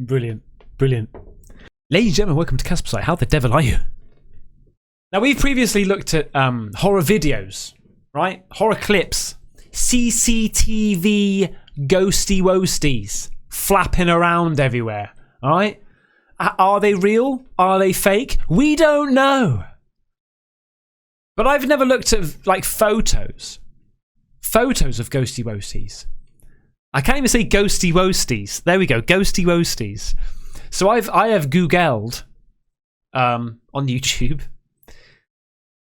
Brilliant. Brilliant. Ladies and gentlemen, welcome to Caspersight. How the devil are you? Now, we've previously looked at horror videos, right? Horror clips. CCTV ghosty woasties flapping around everywhere, all right? Are they real? Are they fake? We don't know. But I've never looked at, like, photos. Photos of ghosty woasties. I can't even say ghosty woasties. There we go, ghosty woasties. So I have Googled on YouTube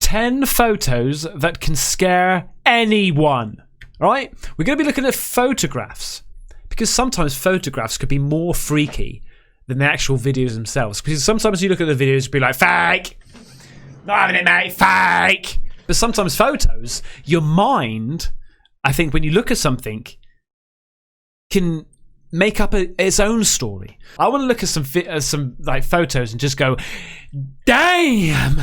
10 photos that can scare anyone. Right? We're going to be looking at photographs because sometimes photographs could be more freaky than the actual videos themselves. Because sometimes you look at the videos and be like, fake! Not having it, mate, fake! But sometimes photos, your mind, I think when you look at something, can make up its own story. I want to look at some like photos and just go, damn!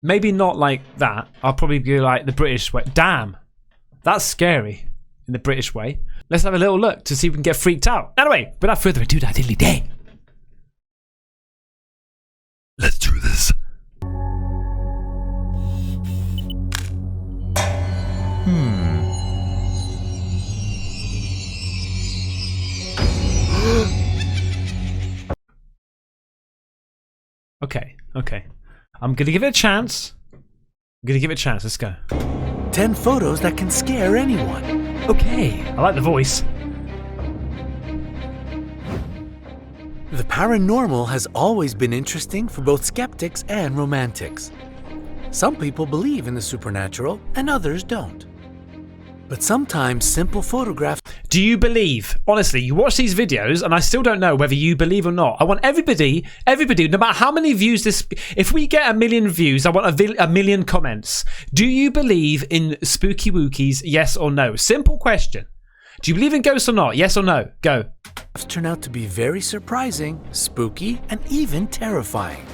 Maybe not like that. I'll probably be like the British way. Damn, that's scary in the British way. Let's have a little look to see if we can get freaked out. Anyway, without further ado, that diddly day. Let's do this. Okay. I'm gonna give it a chance. Let's go. 10 photos that can scare anyone. Okay, I like the voice. The paranormal has always been interesting for both skeptics and romantics. Some people believe in the supernatural and others don't. But sometimes simple photographs... Do you believe? Honestly, you watch these videos and I still don't know whether you believe or not. I want everybody, no matter how many views this... If we get 1 million views, I want a million comments. Do you believe in spooky wookies, yes or no? Simple question. Do you believe in ghosts or not? Yes or no? Go. turn out to be very surprising, spooky, and even terrifying.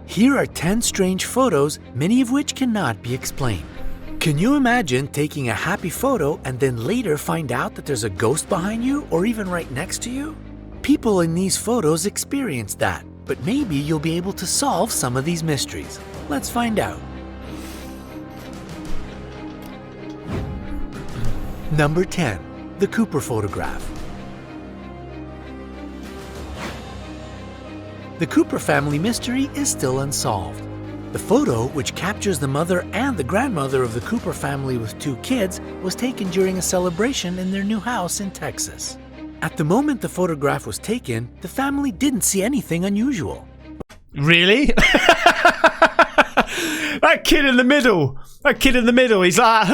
Here are 10 strange photos, many of which cannot be explained. Can you imagine taking a happy photo and then later find out that there's a ghost behind you or even right next to you? People in these photos experience that, but maybe you'll be able to solve some of these mysteries. Let's find out. Number 10. The Cooper photograph. The Cooper family mystery is still unsolved. The photo, which captures the mother and the grandmother of the Cooper family with 2 kids, was taken during a celebration in their new house in Texas. At the moment the photograph was taken, the family didn't see anything unusual. Really? That kid in the middle, he's like,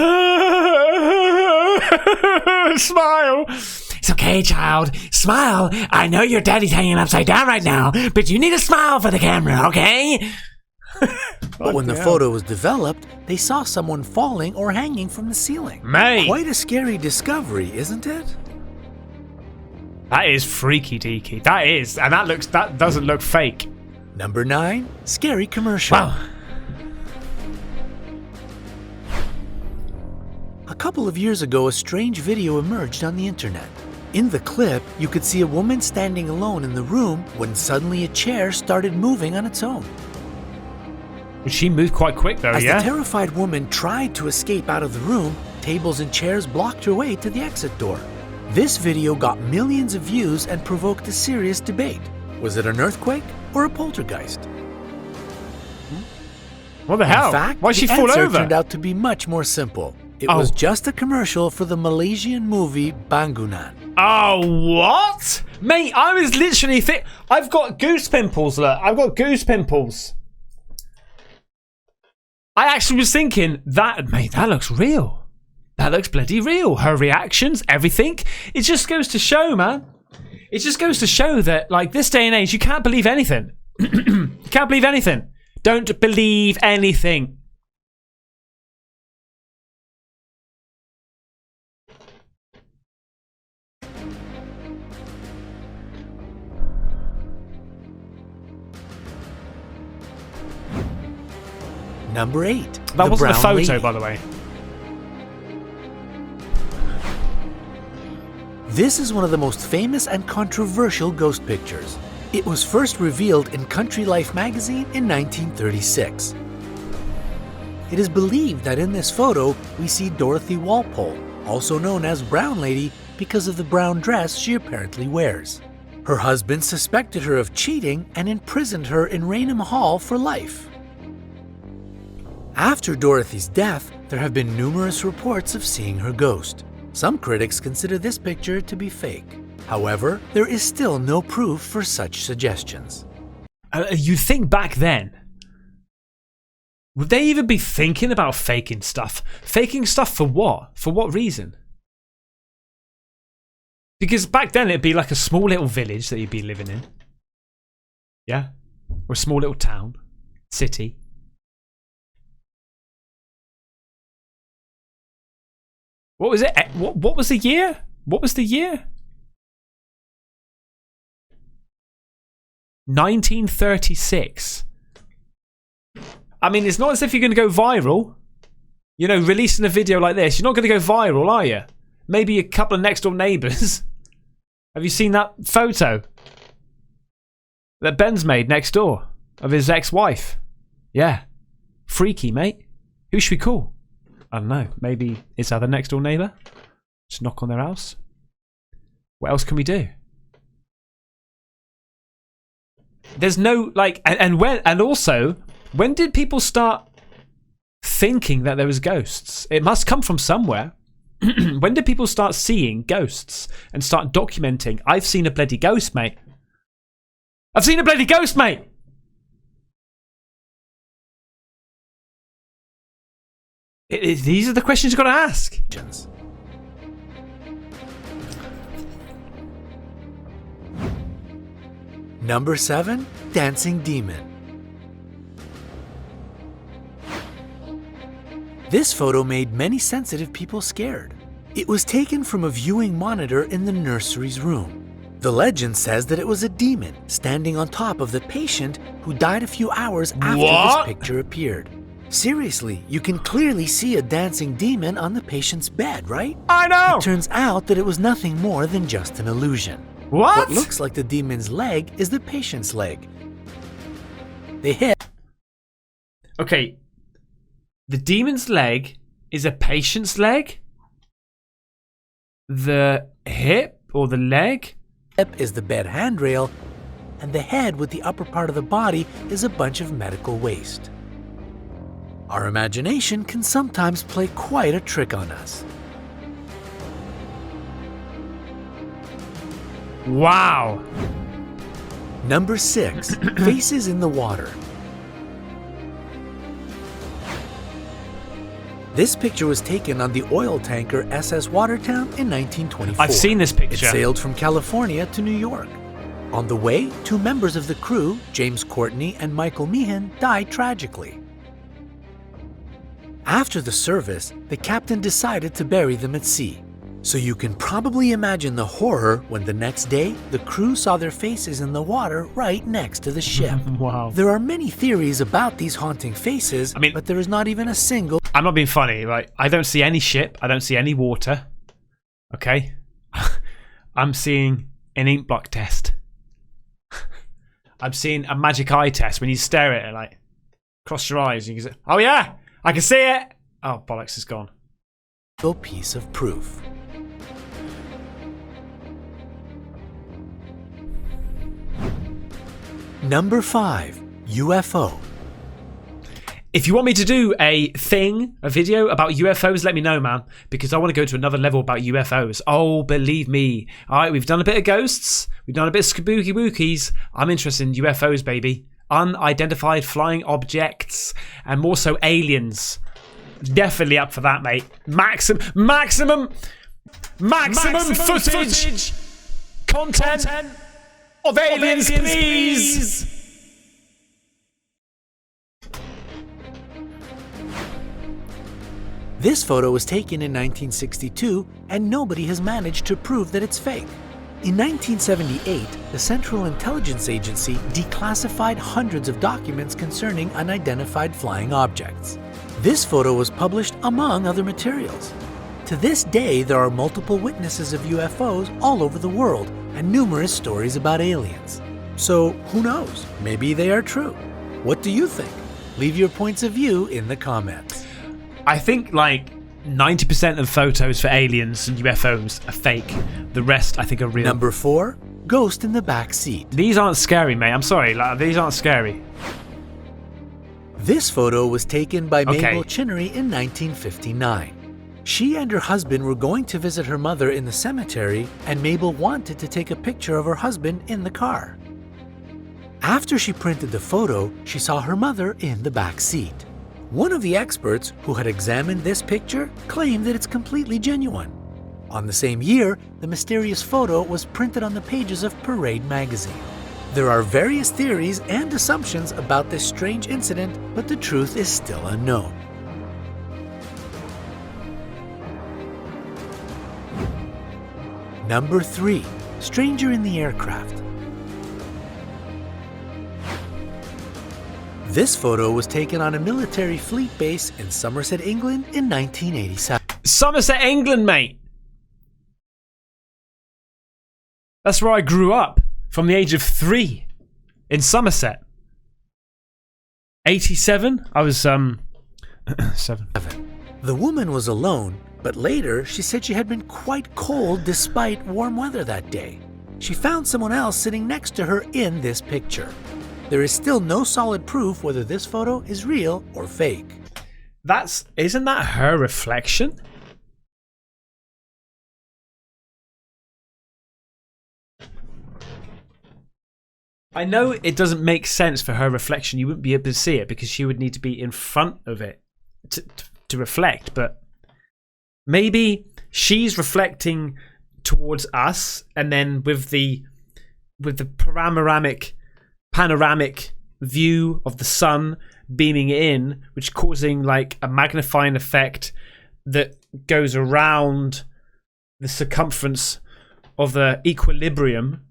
smile. It's okay, child. Smile. I know your daddy's hanging upside down right now, but you need to smile for the camera, okay? But when the photo was developed, they saw someone falling or hanging from the ceiling. Mate. Quite a scary discovery, isn't it? That is freaky deaky. That is, and that doesn't look fake. Number 9, scary commercial. Wow. A couple of years ago, a strange video emerged on the internet. In the clip, you could see a woman standing alone in the room when suddenly a chair started moving on its own. She moved quite quick though, As yeah? the terrified woman tried to escape out of the room, tables and chairs blocked her way to the exit door. This video got millions of views and provoked a serious debate. Was it an earthquake or a poltergeist? What the hell? In fact, why'd she the fall answer over? turned out to be much more simple. It was just a commercial for the Malaysian movie Bangunan. Oh, what? Mate, I was literally I've got goose pimples, look. I've got goose pimples. I actually was thinking that, mate, that looks real. That looks bloody real. Her reactions, everything. It just goes to show, man. It just goes to show that, like, this day and age, you can't believe anything. You can't believe anything. Don't believe anything. Number 8. That wasn't a photo, lady. by the way. This is one of the most famous and controversial ghost pictures. It was first revealed in Country Life magazine in 1936. It is believed that in this photo we see Dorothy Walpole, also known as Brown Lady because of the brown dress she apparently wears. Her husband suspected her of cheating and imprisoned her in Raynham Hall for life. After Dorothy's death, there have been numerous reports of seeing her ghost. Some critics consider this picture to be fake. However, there is still no proof for such suggestions. You think back then, would they even be thinking about faking stuff? Faking stuff for what? For what reason? Because back then it'd be like a small little village that you'd be living in. Yeah? Or a small little town, city. What was it? What was the year? What was the year? 1936. I mean, it's not as if you're going to go viral. You know, releasing a video like this, you're not going to go viral, are you? Maybe a couple of next door neighbours. Have you seen that photo that Ben's made next door of his ex-wife? Yeah. Freaky, mate. Who should we call? I don't know. Maybe his other next door neighbour? Just knock on their house? What else can we do? There's no, like, and also, when did people start thinking that there was ghosts? It must come from somewhere. When did people start seeing ghosts and start documenting? I've seen a bloody ghost, mate. I've seen a bloody ghost, mate. These are the questions you've got to ask. Number 7, Dancing Demon. This photo made many sensitive people scared. It was taken from a viewing monitor in the nursery's room. The legend says that it was a demon standing on top of the patient who died a few hours after this picture appeared. Seriously, you can clearly see a dancing demon on the patient's bed, right? I know! It turns out that it was nothing more than just an illusion. What? What looks like the demon's leg is the patient's leg. They hit. Okay. The demon's leg is a patient's leg? The hip or the leg? Hip is the bed handrail, and the head with the upper part of the body is a bunch of medical waste. Our imagination can sometimes play quite a trick on us. Wow. Number 6, Faces in the Water. This picture was taken on the oil tanker SS Watertown in 1924. I've seen this picture. It sailed from California to New York. On the way, 2 members of the crew, James Courtney and Michael Meehan, died tragically. After the service, the captain decided to bury them at sea. So you can probably imagine the horror when the next day, the crew saw their faces in the water right next to the ship. Wow. There are many theories about these haunting faces, but there is not even a single... I'm not being funny, right? I don't see any ship. I don't see any water. Okay? I'm seeing an ink block test. I'm seeing a magic eye test when you stare at it, like, cross your eyes and you can say, oh yeah, I can see it. Oh, bollocks, it's gone. Piece of proof. Number 5, UFO. If you want me to do a video about UFOs, let me know, man, because I want to go to another level about UFOs. Oh, believe me. All right, we've done a bit of ghosts. We've done a bit of spooky wookies. I'm interested in UFOs, baby. Unidentified flying objects, and more so aliens. Definitely up for that, mate. Maximum footage. Content of aliens, please. This photo was taken in 1962, and nobody has managed to prove that it's fake. In 1978, the Central Intelligence Agency declassified hundreds of documents concerning unidentified flying objects. This photo was published among other materials. To this day, there are multiple witnesses of UFOs all over the world and numerous stories about aliens. So who knows? Maybe they are true. What do you think? Leave your points of view in the comments. I think like 90% of photos for aliens and UFOs are fake. The rest I think are real. Number 4, ghost in the back seat. These aren't scary, mate. I'm sorry. Like, these aren't scary. This photo was taken by Okay. Mabel Chinnery in 1959. She and her husband were going to visit her mother in the cemetery, and Mabel wanted to take a picture of her husband in the car. After she printed the photo, she saw her mother in the back seat. One of the experts who had examined this picture claimed that it's completely genuine. On the same year, the mysterious photo was printed on the pages of Parade magazine. There are various theories and assumptions about this strange incident, but the truth is still unknown. Number 3, stranger in the aircraft. This photo was taken on a military fleet base in Somerset, England in 1987. Somerset, England, mate. That's where I grew up from the age of 3 in Somerset. 87? I was 7. The woman was alone, but later she said she had been quite cold despite warm weather that day. She found someone else sitting next to her in this picture. There is still no solid proof whether this photo is real or fake. Isn't that her reflection? I know it doesn't make sense for her reflection. You wouldn't be able to see it because she would need to be in front of it to reflect. But maybe she's reflecting towards us, and then with the panoramic view of the sun beaming in, which causing like a magnifying effect that goes around the circumference of the equilibrium,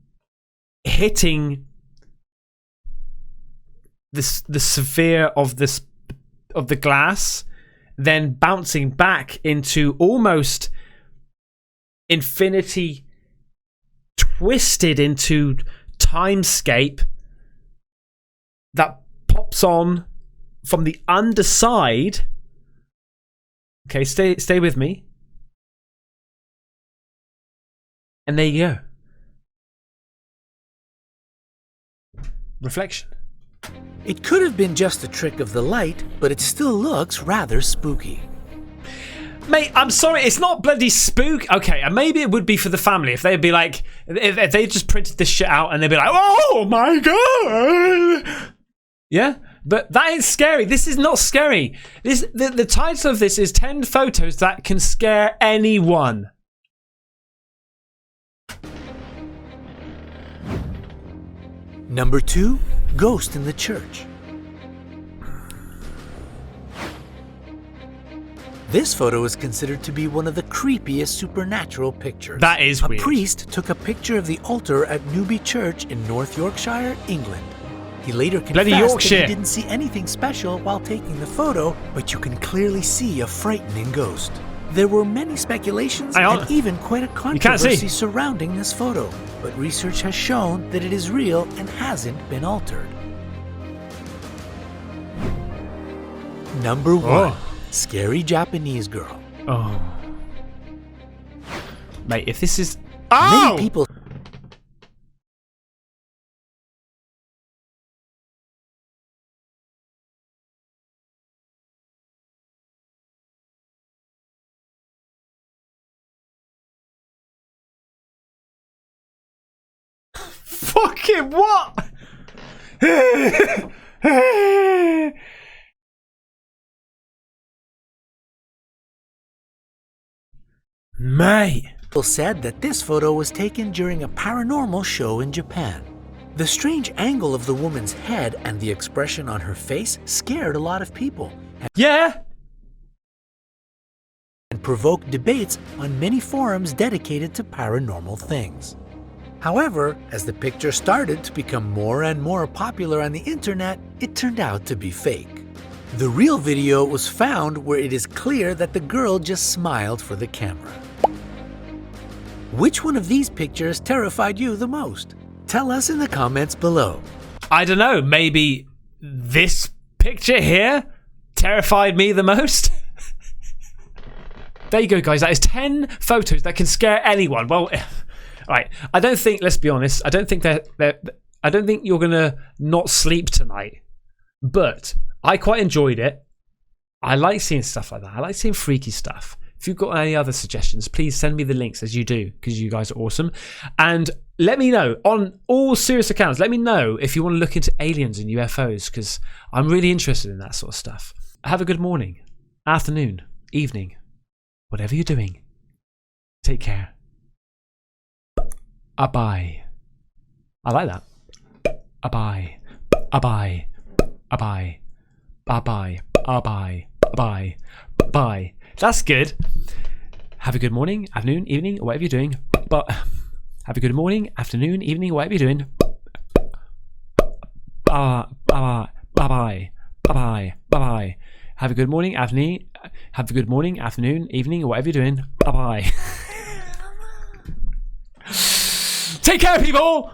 hitting the sphere of the glass, then bouncing back into almost infinity, twisted into timescape that pops on from the underside. Okay, stay with me. And there you go. Reflection. It could have been just a trick of the light, but it still looks rather spooky. Mate, I'm sorry, it's not bloody spook. Okay, and maybe it would be for the family if they'd be like, if they just printed this shit out and they'd be like, oh my god. Yeah, but that ain't scary. This is not scary. The title of this is 10 photos that can scare anyone. Number 2, ghost in the church. This photo is considered to be one of the creepiest supernatural pictures. That is weird. A priest took a picture of the altar at Newby Church in North Yorkshire, England. He later confessed that he didn't see anything special while taking the photo, but you can clearly see a frightening ghost. There were many speculations and even quite a controversy surrounding this photo, but research has shown that it is real and hasn't been altered. Number 1. Scary Japanese girl. Oh. Mate, if this is... Many people... Fucking what? Mate. People said that this photo was taken during a paranormal show in Japan. The strange angle of the woman's head and the expression on her face scared a lot of people. Yeah. And provoked debates on many forums dedicated to paranormal things. However, as the picture started to become more and more popular on the internet, it turned out to be fake. The real video was found where it is clear that the girl just smiled for the camera. Which one of these pictures terrified you the most? Tell us in the comments below. I don't know, maybe this picture here terrified me the most? There you go, guys. That is 10 photos that can scare anyone. Well, right. I don't think, let's be honest, I don't think you're gonna not sleep tonight. But I quite enjoyed it. I like seeing stuff like that. I like seeing freaky stuff. If you've got any other suggestions, please send me the links as you do, because you guys are awesome. And let me know, on all serious accounts, let me know if you want to look into aliens and UFOs, because I'm really interested in that sort of stuff. Have a good morning, afternoon, evening, whatever you're doing. Take care. Bye. I like that. Bye. Bye. Bye. Bye. Bye. Bye. Bye. That's good. Have a good morning, afternoon, evening, whatever you're doing. But have a good morning, afternoon, evening, whatever you're doing. Bye. Bye. Bye. Bye. Bye. Have a good morning, afternoon. Have a good morning, afternoon, evening, whatever you're doing. Bye. Take care, people.